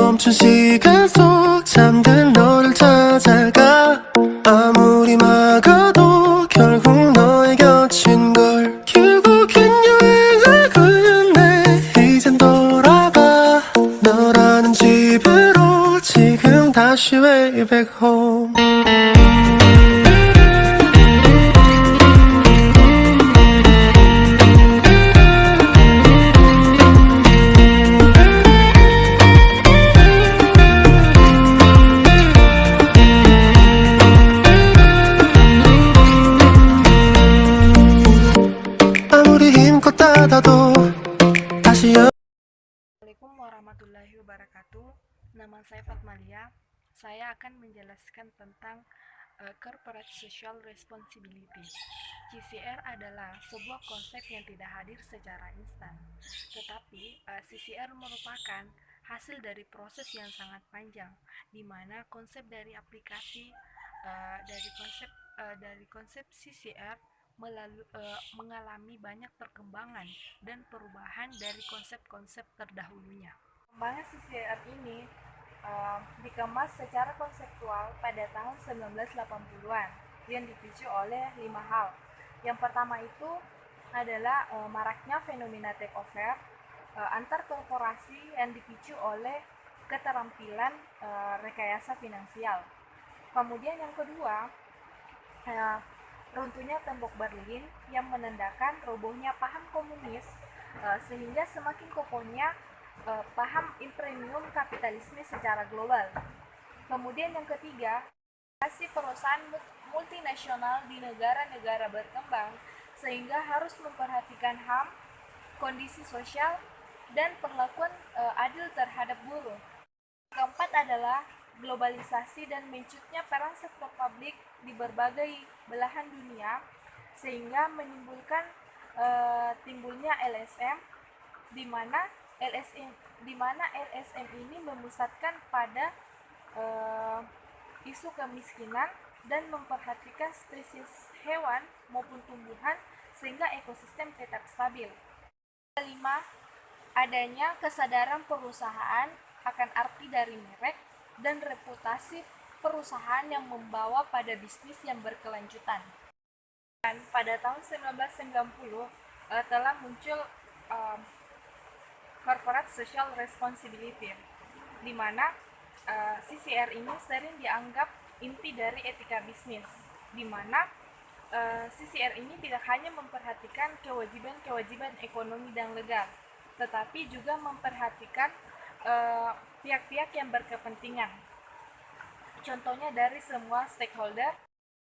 멈춘 시간 속 잠든 너를 찾아가 아무리 막아도 결국 너의 곁인 걸 결국엔 여행을 끝내 이젠 돌아가 너라는 집으로 지금 다시 way back home Assalamualaikum warahmatullahi wabarakatuh. Nama saya Fatmalia. Saya akan menjelaskan tentang Corporate Social Responsibility. CSR adalah sebuah konsep yang tidak hadir secara instan, tetapi CSR merupakan hasil dari proses yang sangat panjang, di mana konsep dari aplikasi dari konsep CSR mengalami banyak perkembangan dan perubahan dari konsep-konsep terdahulunya. Perkembangan CSR ini dikemas secara konseptual pada tahun 1980-an yang dipicu oleh 5 hal. Yang pertama itu adalah maraknya fenomena takeover antar korporasi yang dipicu oleh keterampilan rekayasa finansial. Kemudian yang kedua, runtuhnya tembok Berlin yang menandakan robohnya paham komunis sehingga semakin kokohnya paham imperium kapitalisme secara global. Kemudian yang ketiga, kasih perusahaan multinasional di negara-negara berkembang sehingga harus memperhatikan HAM, kondisi sosial, dan perlakuan adil terhadap buruh. Keempat adalah globalisasi dan mencutnya peran sektor publik di berbagai belahan dunia sehingga menimbulkan timbulnya LSM di mana LSM ini memusatkan pada isu kemiskinan dan memperhatikan spesies hewan maupun tumbuhan sehingga ekosistem tetap stabil. Kelima, adanya kesadaran perusahaan akan arti dari merek dan reputasi perusahaan yang membawa pada bisnis yang berkelanjutan. Dan pada tahun 1990 telah muncul Corporate Social Responsibility, di mana CSR ini sering dianggap inti dari etika bisnis, di mana CSR ini tidak hanya memperhatikan kewajiban-kewajiban ekonomi dan legal, tetapi juga memperhatikan pihak-pihak yang berkepentingan. Contohnya dari semua stakeholder.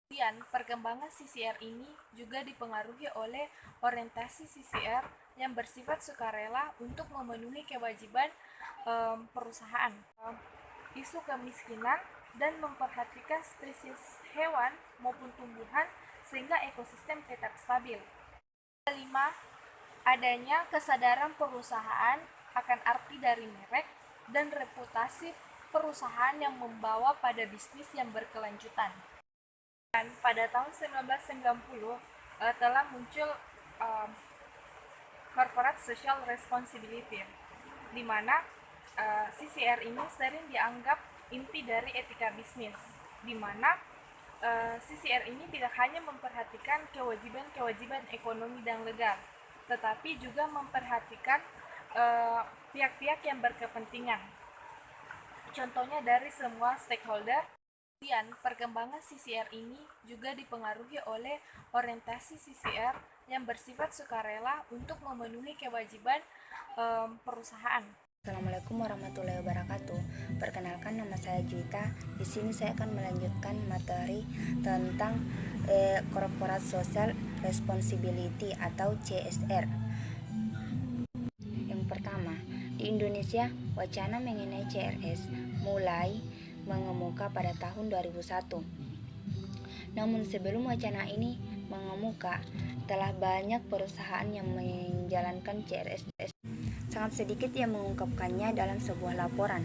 Kemudian perkembangan CSR ini juga dipengaruhi oleh orientasi CSR yang bersifat sukarela untuk memenuhi kewajiban perusahaan, isu kemiskinan, dan memperhatikan spesies hewan maupun tumbuhan sehingga ekosistem tetap stabil. Kelima, adanya kesadaran perusahaan akan arti dari merek dan reputasi perusahaan yang membawa pada bisnis yang berkelanjutan. Dan pada tahun 1990 telah muncul Corporate Social Responsibility, di mana CSR ini sering dianggap inti dari etika bisnis, di mana CSR ini tidak hanya memperhatikan kewajiban-kewajiban ekonomi dan legal, tetapi juga memperhatikan pihak-pihak yang berkepentingan. Contohnya dari semua stakeholder. Kemudian perkembangan CSR ini juga dipengaruhi oleh orientasi CSR yang bersifat sukarela untuk memenuhi kewajiban perusahaan. Assalamualaikum warahmatullahi wabarakatuh. Perkenalkan, nama saya Juita. Di sini saya akan melanjutkan materi tentang Corporate Social Responsibility atau CSR. Yang pertama, di Indonesia, wacana mengenai CRS mulai mengemuka pada tahun 2001. Namun sebelum wacana ini mengemuka, telah banyak perusahaan yang menjalankan CRS. Sangat sedikit yang mengungkapkannya dalam sebuah laporan.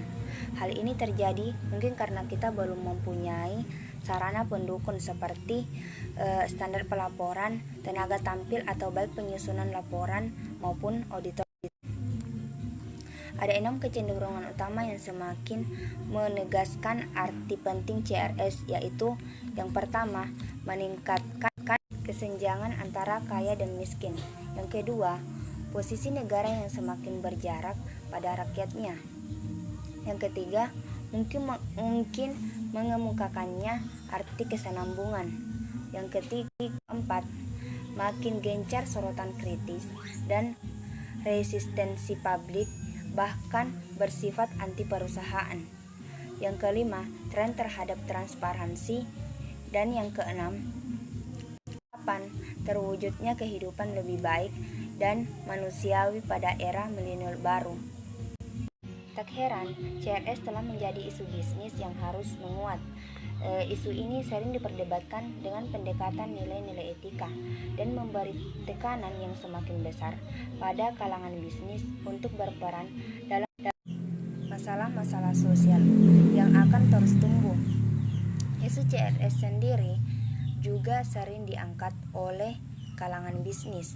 Hal ini terjadi mungkin karena kita belum mempunyai sarana pendukung seperti standar pelaporan, tenaga tampil atau baik penyusunan laporan maupun auditor. Ada 6 kecenderungan utama yang semakin menegaskan arti penting CRS, yaitu yang pertama, meningkatkan kesenjangan antara kaya dan miskin. Yang kedua, posisi negara yang semakin berjarak pada rakyatnya. Yang ketiga, mungkin mengemukakannya arti kesinambungan. Yang keempat, makin gencar sorotan kritis dan resistensi publik, bahkan bersifat anti perusahaan. Yang kelima, tren terhadap transparansi. Dan yang keenam, terwujudnya kehidupan lebih baik dan manusiawi pada era milenial baru. Tak heran, CRS telah menjadi isu bisnis yang harus menguat. Isu ini sering diperdebatkan dengan pendekatan nilai-nilai etika dan memberi tekanan yang semakin besar pada kalangan bisnis untuk berperan dalam masalah-masalah sosial yang akan terus tumbuh. Isu CRS sendiri juga sering diangkat oleh kalangan bisnis,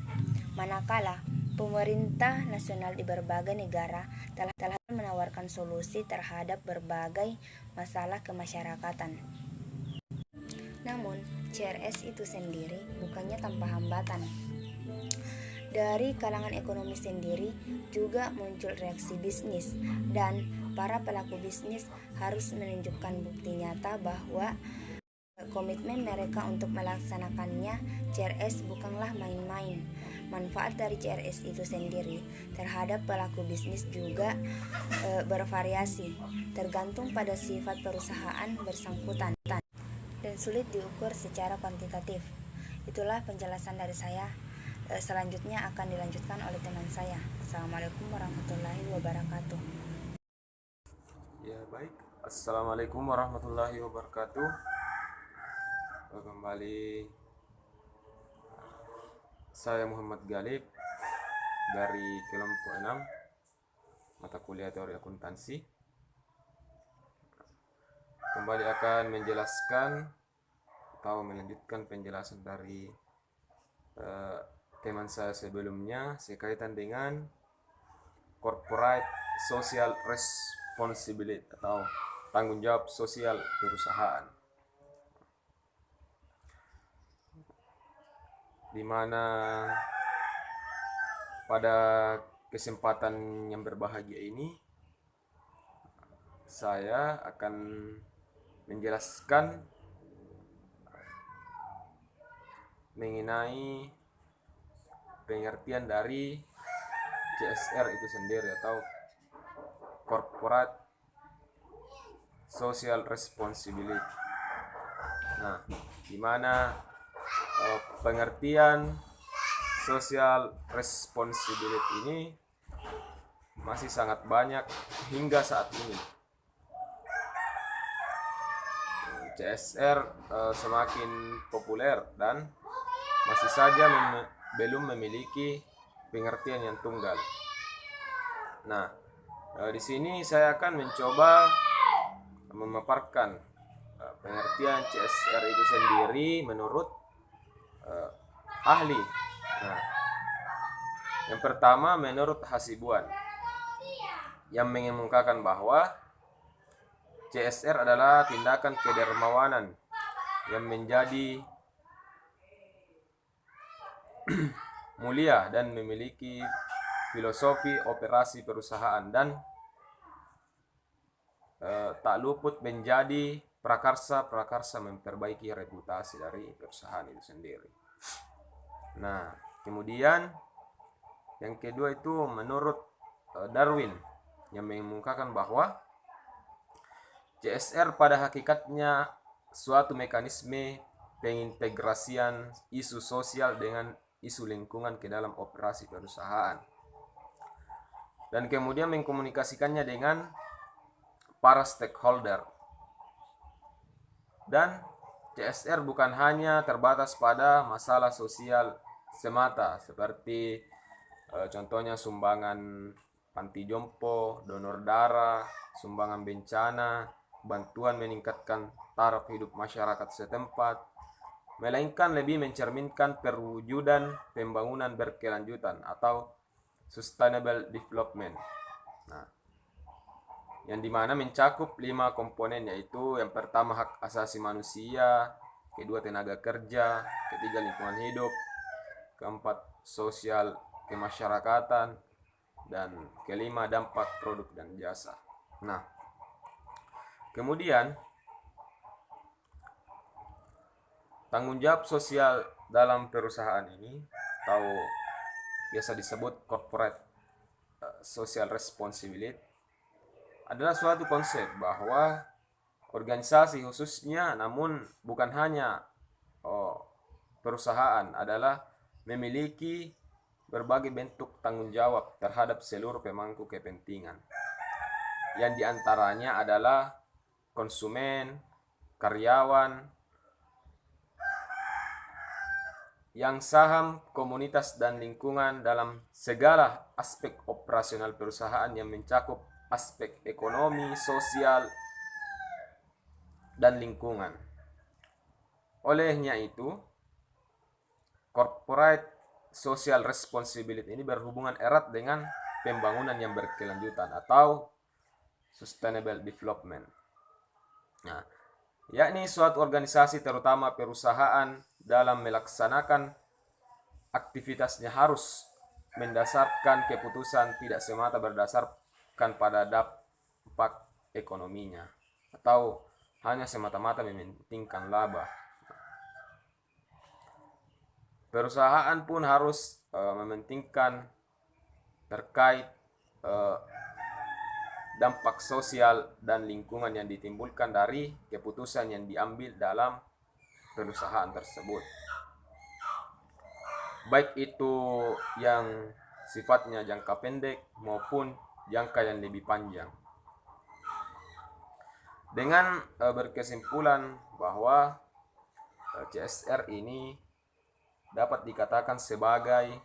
manakala pemerintah nasional di berbagai negara telah menawarkan solusi terhadap berbagai masalah kemasyarakatan. Namun, CRS itu sendiri bukannya tanpa hambatan. Dari kalangan ekonomi sendiri juga muncul reaksi bisnis, dan para pelaku bisnis harus menunjukkan bukti nyata bahwa komitmen mereka untuk melaksanakannya. CRS bukanlah main-main. Manfaat dari CRS itu sendiri terhadap pelaku bisnis juga bervariasi, tergantung pada sifat perusahaan bersangkutan dan sulit diukur secara kuantitatif. Itulah penjelasan dari saya. Selanjutnya akan dilanjutkan oleh teman saya. Assalamualaikum warahmatullahi wabarakatuh. Ya baik, Assalamualaikum warahmatullahi wabarakatuh. Kembali saya Muhammad Galib dari kelompok 6 mata kuliah teori akuntansi. Kembali akan menjelaskan atau melanjutkan penjelasan dari teman saya sebelumnya sekaitan dengan corporate social responsibility atau tanggung jawab sosial perusahaan, di mana pada kesempatan yang berbahagia ini saya akan menjelaskan mengenai pengertian dari CSR itu sendiri atau Corporate Social Responsibility. Nah, di mana pengertian social responsibility ini masih sangat banyak hingga saat ini. CSR semakin populer dan masih saja belum memiliki pengertian yang tunggal. Nah, di sini saya akan mencoba memaparkan pengertian CSR itu sendiri menurut ahli. Nah, yang pertama menurut Hasibuan, yang mengemukakan bahwa CSR adalah tindakan kedermawanan yang menjadi mulia dan memiliki filosofi operasi perusahaan dan tak luput menjadi prakarsa memperbaiki reputasi dari perusahaan itu sendiri. Nah, kemudian yang kedua itu menurut Darwin, yang mengemukakan bahwa CSR pada hakikatnya suatu mekanisme pengintegrasian isu sosial dengan isu lingkungan ke dalam operasi perusahaan, dan kemudian mengkomunikasikannya dengan para stakeholder. Dan CSR bukan hanya terbatas pada masalah sosial semata, seperti contohnya sumbangan panti jompo, donor darah, sumbangan bencana, bantuan meningkatkan taraf hidup masyarakat setempat, melainkan lebih mencerminkan perwujudan pembangunan berkelanjutan atau sustainable development. Nah, yang dimana mencakup 5 komponen, yaitu yang pertama hak asasi manusia, kedua tenaga kerja, ketiga lingkungan hidup, keempat sosial kemasyarakatan, dan kelima dampak produk dan jasa. Nah, kemudian tanggung jawab sosial dalam perusahaan ini atau biasa disebut corporate social responsibility adalah suatu konsep bahwa organisasi khususnya, namun bukan hanya perusahaan, adalah memiliki berbagai bentuk tanggung jawab terhadap seluruh pemangku kepentingan, yang diantaranya adalah konsumen, karyawan, yang saham, komunitas, dan lingkungan dalam segala aspek operasional perusahaan yang mencakup aspek ekonomi, sosial, dan lingkungan. Olehnya itu, corporate social responsibility ini berhubungan erat dengan pembangunan yang berkelanjutan atau sustainable development. Nah, yakni suatu organisasi terutama perusahaan dalam melaksanakan aktivitasnya harus mendasarkan keputusan tidak semata berdasarkan pada dampak ekonominya atau hanya semata-mata mementingkan laba. Perusahaan pun harus mementingkan terkait dampak sosial dan lingkungan yang ditimbulkan dari keputusan yang diambil dalam perusahaan tersebut, baik itu yang sifatnya jangka pendek maupun jangka yang lebih panjang. Dengan berkesimpulan bahwa CSR ini dapat dikatakan sebagai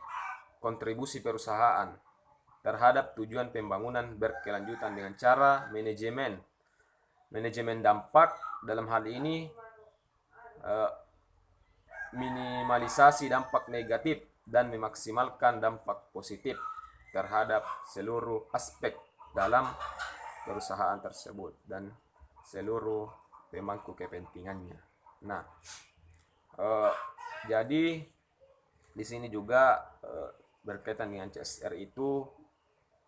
kontribusi perusahaan terhadap tujuan pembangunan berkelanjutan dengan cara manajemen dampak, dalam hal ini minimalisasi dampak negatif dan memaksimalkan dampak positif terhadap seluruh aspek dalam perusahaan tersebut dan seluruh pemangku kepentingannya. Nah, jadi di sini juga berkaitan dengan CSR itu,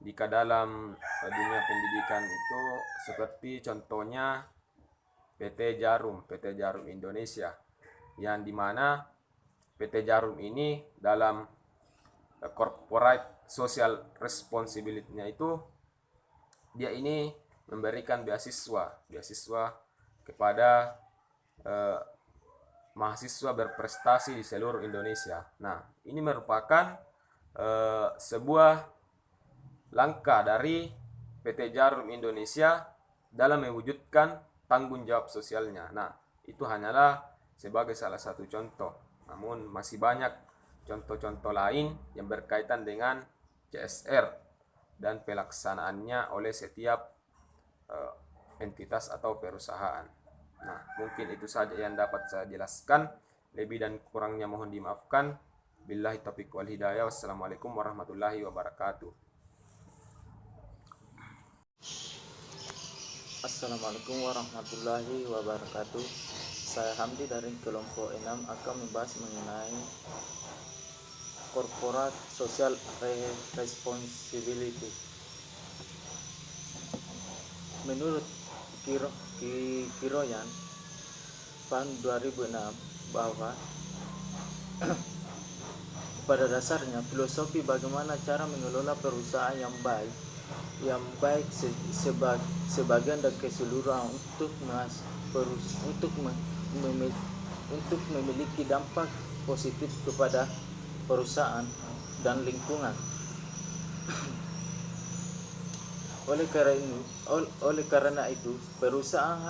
jika dalam dunia pendidikan itu seperti contohnya PT Jarum Indonesia, yang dimana PT Jarum ini dalam corporate social responsibility-nya itu dia ini memberikan beasiswa kepada mahasiswa berprestasi di seluruh Indonesia. Nah, ini merupakan sebuah langkah dari PT Jarum Indonesia dalam mewujudkan tanggung jawab sosialnya. Nah, itu hanyalah sebagai salah satu contoh. Namun masih banyak contoh-contoh lain yang berkaitan dengan CSR dan pelaksanaannya oleh setiap entitas atau perusahaan. Nah, mungkin itu saja yang dapat saya jelaskan. Lebih dan kurangnya mohon dimaafkan. Billahi taufiq wal hidayah. Wassalamualaikum warahmatullahi wabarakatuh. Assalamualaikum warahmatullahi wabarakatuh. Saya Hamdi dari kelompok 6 akan membahas mengenai corporate social responsibility. Menurut Kiroyan tahun 2006 bahwa pada dasarnya filosofi bagaimana cara mengelola perusahaan yang baik sebagian dan keseluruhan untuk memiliki dampak positif kepada perusahaan dan lingkungan. Oleh karena itu perusahaan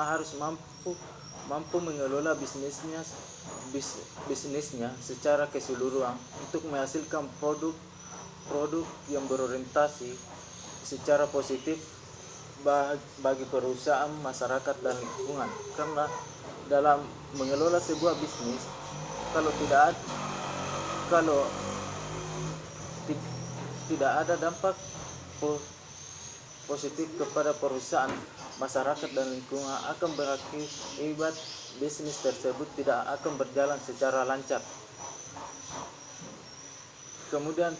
harus mampu mengelola bisnisnya secara keseluruhan untuk menghasilkan produk yang berorientasi secara positif bagi perusahaan, masyarakat, dan lingkungan. Karena dalam mengelola sebuah bisnis, tidak ada dampak positif kepada perusahaan, masyarakat dan lingkungan, akan berakibat bisnis tersebut tidak akan berjalan secara lancar. Kemudian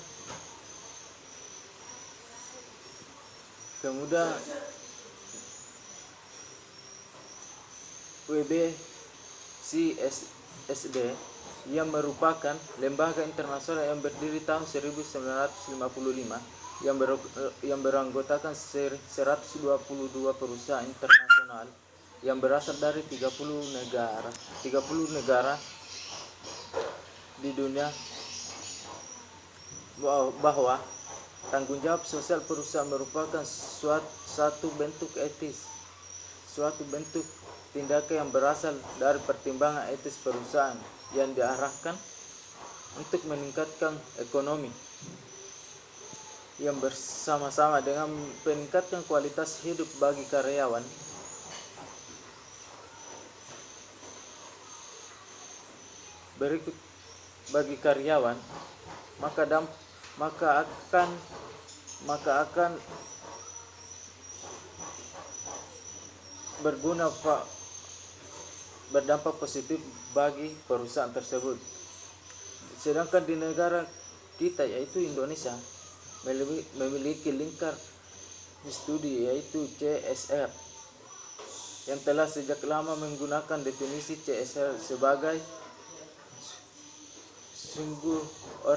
WBCSD yang merupakan lembaga internasional yang berdiri tahun 1955 yang beranggotakan 122 perusahaan internasional yang berasal dari 30 negara di dunia, bahwa tanggung jawab sosial perusahaan merupakan suatu bentuk etis, suatu bentuk tindakan yang berasal dari pertimbangan etis perusahaan yang diarahkan untuk meningkatkan ekonomi yang bersama-sama dengan meningkatkan kualitas hidup bagi karyawan. Berikut bagi karyawan, maka akan berdampak positif bagi perusahaan tersebut. Sedangkan di negara kita yaitu Indonesia memiliki lingkar studi yaitu CSR yang telah sejak lama menggunakan definisi CSR sebagai sungguh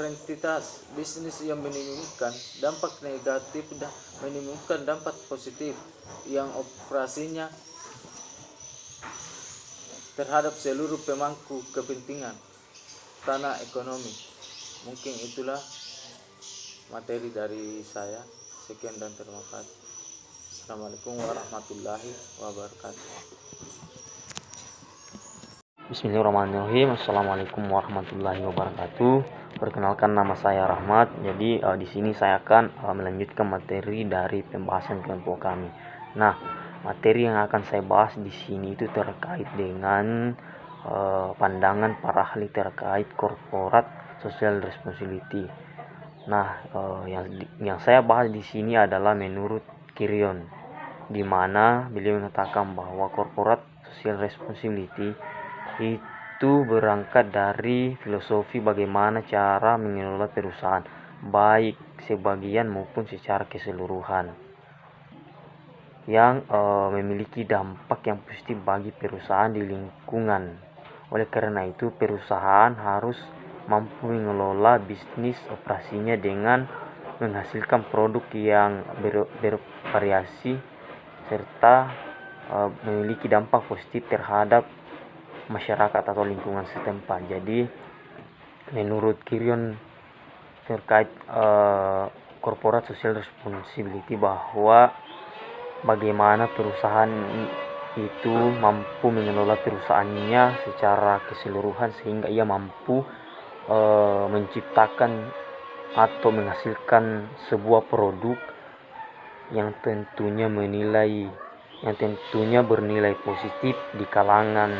entitas bisnis yang menimbulkan dampak negatif dan menimbulkan dampak positif yang operasinya terhadap seluruh pemangku kepentingan tanah ekonomi. Mungkin itulah materi dari saya. Sekian dan terima kasih. Assalamualaikum warahmatullahi wabarakatuh. Bismillahirrahmanirrahim. Assalamualaikum warahmatullahi wabarakatuh. Perkenalkan, nama saya Rahmat. Jadi di sini saya akan melanjutkan materi dari pembahasan kelompok kami. Nah, materi yang akan saya bahas di sini itu terkait dengan pandangan para ahli terkait corporate social responsibility. Nah, yang saya bahas di sini adalah menurut Kirion, di mana beliau mengatakan bahwa corporate social responsibility itu berangkat dari filosofi bagaimana cara mengelola perusahaan, baik sebagian maupun secara keseluruhan, yang memiliki dampak yang positif bagi perusahaan di lingkungan. Oleh karena itu, perusahaan harus mampu mengelola bisnis operasinya dengan menghasilkan produk yang bervariasi serta memiliki dampak positif terhadap masyarakat atau lingkungan setempat. Jadi menurut Kirion terkait corporate social responsibility, bahwa bagaimana perusahaan itu mampu mengelola perusahaannya secara keseluruhan sehingga ia mampu menciptakan atau menghasilkan sebuah produk yang tentunya bernilai positif di kalangan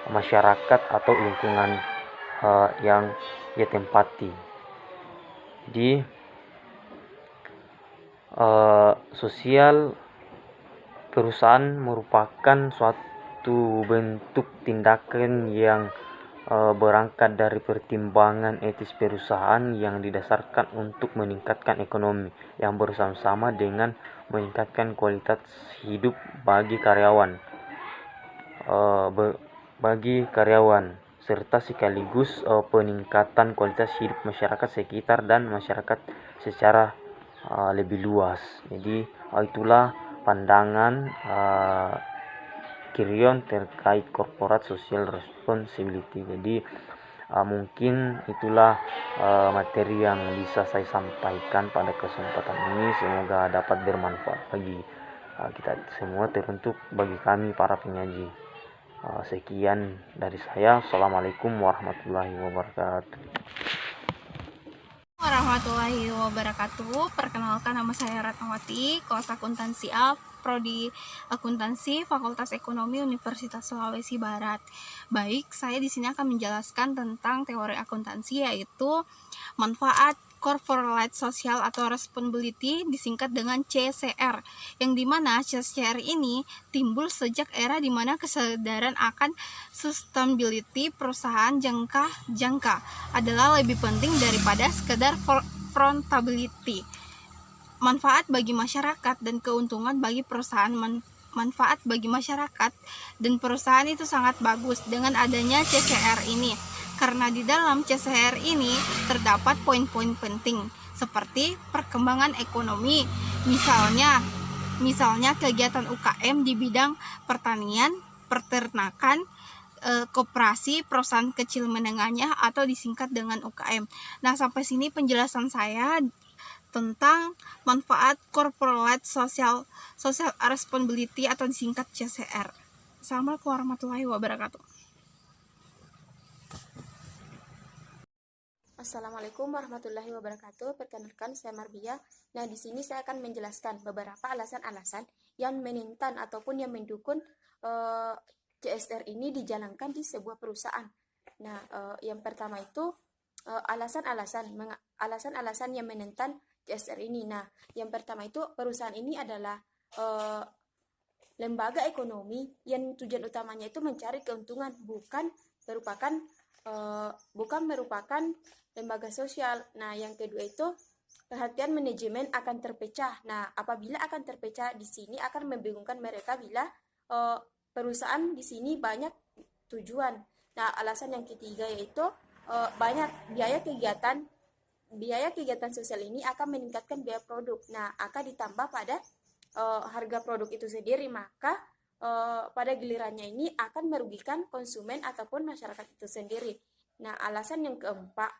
masyarakat atau lingkungan yang ia tempati. Di sosial perusahaan merupakan suatu bentuk tindakan yang berangkat dari pertimbangan etis perusahaan yang didasarkan untuk meningkatkan ekonomi yang bersama-sama dengan meningkatkan kualitas hidup bagi karyawan serta sekaligus peningkatan kualitas hidup masyarakat sekitar dan masyarakat secara lebih luas. Jadi itulah pandangan Kirion terkait corporate social responsibility. Jadi mungkin itulah materi yang bisa saya sampaikan pada kesempatan ini. Semoga dapat bermanfaat bagi kita semua, teruntuk bagi kami para penyaji. Sekian dari saya. Assalamualaikum warahmatullahi wabarakatuh. Warahmatullahi wabarakatuh. Perkenalkan, nama saya Ratnawati, kelas akuntansi A, prodi akuntansi, Fakultas Ekonomi Universitas Sulawesi Barat. Baik, saya di sini akan menjelaskan tentang teori akuntansi, yaitu manfaat Corporate Social atau Responsibility, disingkat dengan CSR, yang dimana CSR ini timbul sejak era dimana kesadaran akan sustainability perusahaan jangka adalah lebih penting daripada sekedar profitability. Manfaat bagi masyarakat dan keuntungan bagi perusahaan manfaat bagi masyarakat dan perusahaan itu sangat bagus dengan adanya CSR ini. Karena di dalam CSR ini terdapat poin-poin penting seperti perkembangan ekonomi, misalnya kegiatan UKM di bidang pertanian, peternakan, koperasi, perusahaan kecil menengahnya atau disingkat dengan UKM. Nah, sampai sini penjelasan saya tentang manfaat corporate social responsibility atau disingkat CSR. Assalamualaikum warahmatullahi wabarakatuh. Assalamualaikum warahmatullahi wabarakatuh. Perkenalkan, saya Marbia. Nah, di sini saya akan menjelaskan beberapa alasan-alasan yang menentang ataupun yang mendukung CSR ini dijalankan di sebuah perusahaan. Nah, yang pertama itu alasan-alasan yang menentang CSR ini. Nah, yang pertama itu perusahaan ini adalah lembaga ekonomi yang tujuan utamanya itu mencari keuntungan, bukan merupakan lembaga sosial. Nah, yang kedua itu perhatian manajemen akan terpecah. Nah, apabila akan terpecah di sini akan membingungkan mereka bila perusahaan di sini banyak tujuan. Nah, alasan yang ketiga yaitu banyak biaya kegiatan sosial ini akan meningkatkan biaya produk. Nah, akan ditambah pada harga produk itu sendiri, maka pada gilirannya ini akan merugikan konsumen ataupun masyarakat itu sendiri. Nah, alasan yang keempat,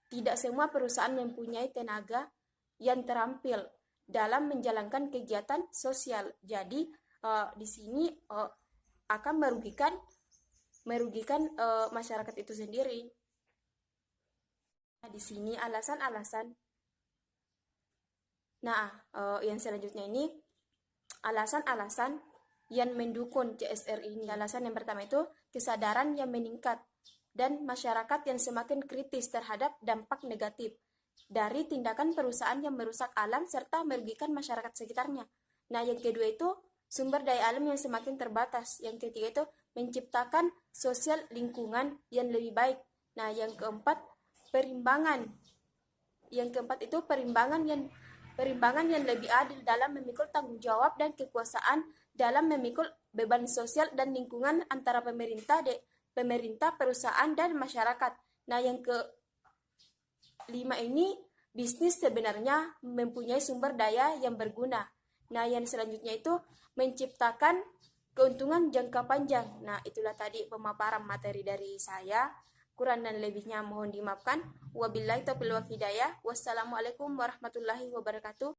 tidak semua perusahaan mempunyai tenaga yang terampil dalam menjalankan kegiatan sosial. Jadi di sini akan merugikan masyarakat itu sendiri. Nah, di sini alasan-alasan. Nah, yang selanjutnya ini alasan-alasan yang mendukung CSR ini. Alasan yang pertama itu kesadaran yang meningkat dan masyarakat yang semakin kritis terhadap dampak negatif dari tindakan perusahaan yang merusak alam serta merugikan masyarakat sekitarnya. Nah, yang kedua itu sumber daya alam yang semakin terbatas. Yang ketiga itu menciptakan sosial lingkungan yang lebih baik. Nah, yang keempat perimbangan. Yang keempat itu perimbangan yang lebih adil dalam memikul tanggung jawab dan kekuasaan dalam memikul beban sosial dan lingkungan antara pemerintah, perusahaan, dan masyarakat. Nah, yang kelima ini bisnis sebenarnya mempunyai sumber daya yang berguna. Nah, yang selanjutnya itu menciptakan keuntungan jangka panjang. Nah, itulah tadi pemaparan materi dari saya. Kurang dan lebihnya mohon dimaafkan. Wabillahi taufiq wal hidayah. Wassalamualaikum warahmatullahi wabarakatuh.